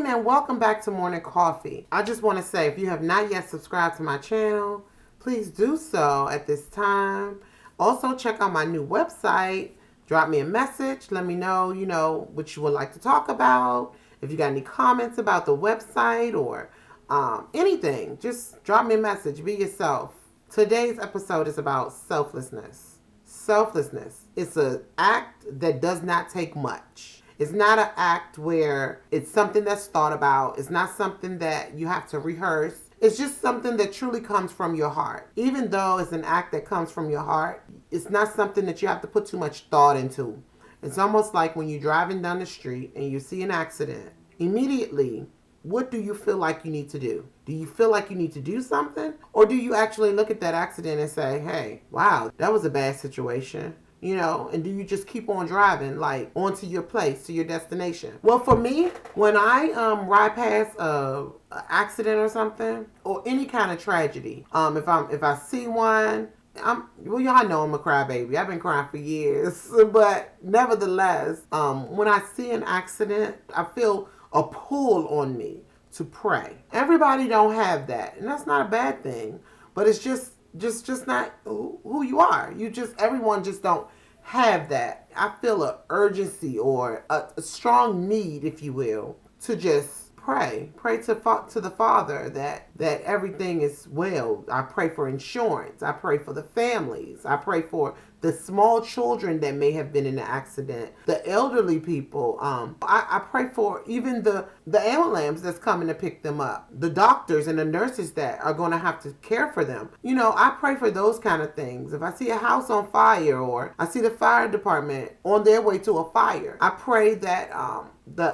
morning and welcome back to Morning Coffee. I just want to say, if you have not yet subscribed to my channel, please do so at this time. Also, check out my new website. Drop me a message. Let me know, what you would like to talk about. If you got any comments about the website or anything, just drop me a message. Be yourself. Today's episode is about selflessness. Selflessness. It's an act that does not take much. It's not an act where it's something that's thought about. It's not something that you have to rehearse. It's just something that truly comes from your heart. Even though it's an act that comes from your heart, it's not something that you have to put too much thought into. It's almost like when you're driving down the street and you see an accident. Immediately, what do you feel like you need to do? Do you feel like you need to do something? Or do you actually look at that accident and say, hey, wow, that was a bad situation? And do you just keep on driving, like, onto your place, to your destination? Well, for me, when I ride past a accident or something, or any kind of tragedy, if I see one, y'all know I'm a crybaby. I've been crying for years, but nevertheless, when I see an accident, I feel a pull on me to pray. Everybody don't have that, and that's not a bad thing, but it's just not who you are. Everyone just don't have that. I feel an urgency or a strong need, if you will, to just pray to the Father that everything is well. I pray for insurance. I pray for the families. I pray for the small children that may have been in the accident, the elderly people. I pray for even the ambulance that's coming to pick them up, the doctors and the nurses that are going to have to care for them. I pray for those kind of things. If I see a house on fire or I see the fire department on their way to a fire, I pray that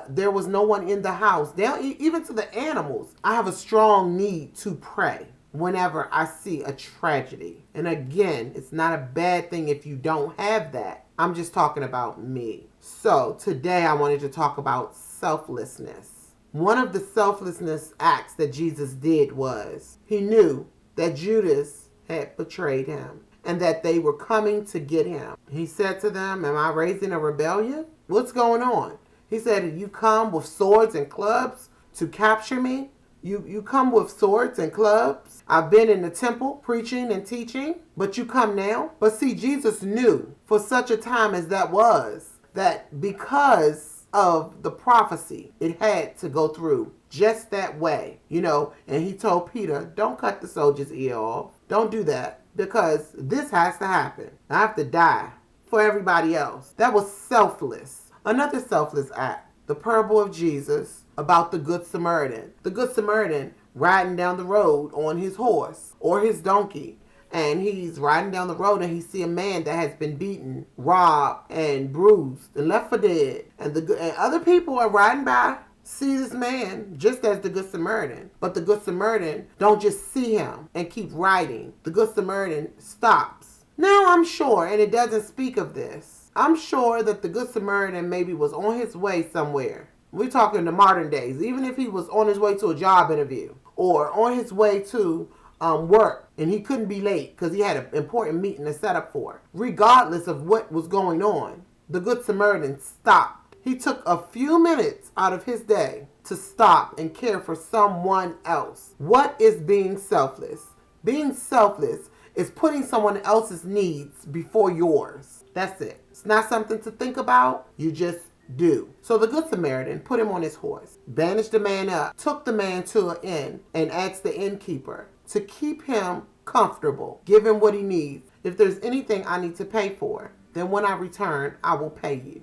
there was no one in the house. Down even to the animals. I have a strong need to pray whenever I see a tragedy. And again, it's not a bad thing if you don't have that. I'm just talking about me. So today I wanted to talk about selflessness. One of the selflessness acts that Jesus did was he knew that Judas had betrayed him and that they were coming to get him. He said to them, am I raising a rebellion? What's going on? He said, you come with swords and clubs to capture me? You come with swords and clubs. I've been in the temple preaching and teaching, but you come now. But see, Jesus knew for such a time as that was, that because of the prophecy, it had to go through just that way, and he told Peter, don't cut the soldier's ear off. Don't do that, because this has to happen. I have to die for everybody else. That was selfless. Another selfless act, the parable of Jesus about the Good Samaritan. The Good Samaritan riding down the road on his horse or his donkey. And he's riding down the road and he see a man that has been beaten, robbed, and bruised, and left for dead. And other people are riding by, see this man just as the Good Samaritan. But the Good Samaritan don't just see him and keep riding. The Good Samaritan stops. Now I'm sure, and it doesn't speak of this, I'm sure that the Good Samaritan maybe was on his way somewhere. We're talking the modern days. Even if he was on his way to a job interview or on his way to work and he couldn't be late because he had an important meeting to set up for. Regardless of what was going on, the Good Samaritan stopped. He took a few minutes out of his day to stop and care for someone else. What is being selfless? Being selfless is putting someone else's needs before yours. That's it. It's not something to think about. You just do. So the Good Samaritan put him on his horse, bandaged the man up, took the man to an inn, and asked the innkeeper to keep him comfortable, give him what he needs. If there's anything I need to pay for, then when I return, I will pay you.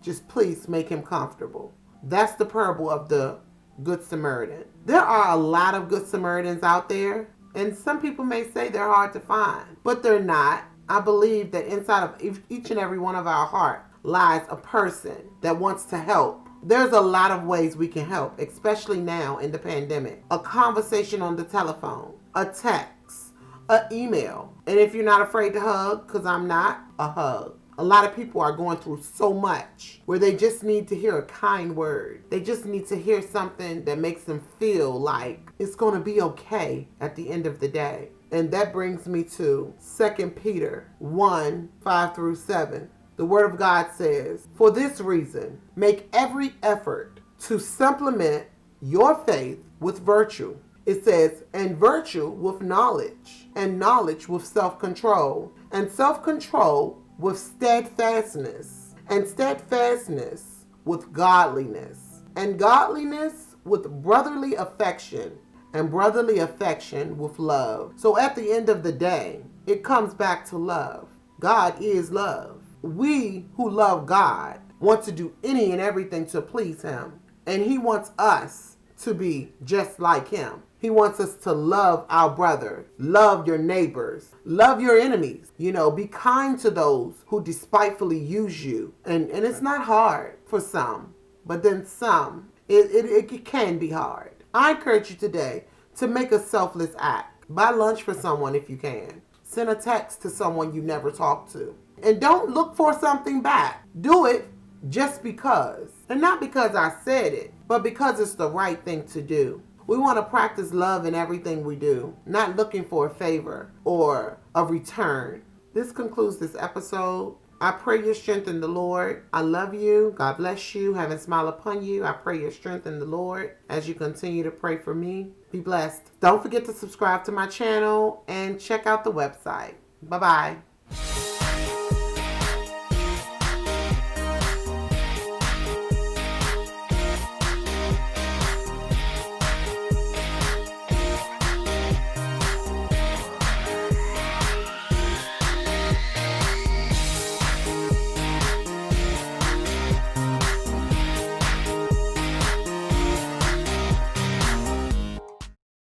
Just please make him comfortable. That's the parable of the Good Samaritan. There are a lot of Good Samaritans out there, and some people may say they're hard to find, but they're not. I believe that inside of each and every one of our heart lies a person that wants to help. There's a lot of ways we can help, especially now in the pandemic. A conversation on the telephone, a text, an email. And if you're not afraid to hug, because I'm not, a hug. A lot of people are going through so much where they just need to hear a kind word. They just need to hear something that makes them feel like it's going to be okay at the end of the day. And that brings me to 2 Peter 1, 5 through 7. The Word of God says, for this reason, make every effort to supplement your faith with virtue. It says, and virtue with knowledge, and knowledge with self-control, and self-control with steadfastness, and steadfastness with godliness, and godliness with brotherly affection, and brotherly affection with love. So at the end of the day, it comes back to love. God is love. We who love God want to do any and everything to please him. And he wants us to be just like him. He wants us to love our brother, love your neighbors, love your enemies. Be kind to those who despitefully use you. And it's not hard for some, but then some, it can be hard. I encourage you today to make a selfless act. Buy lunch for someone if you can. Send a text to someone you never talked to. And don't look for something back. Do it just because. And not because I said it, but because it's the right thing to do. We want to practice love in everything we do, not looking for a favor or a return. This concludes this episode. I pray your strength in the Lord. I love you. God bless you. Heaven smile upon you. I pray your strength in the Lord as you continue to pray for me. Be blessed. Don't forget to subscribe to my channel and check out the website. Bye-bye.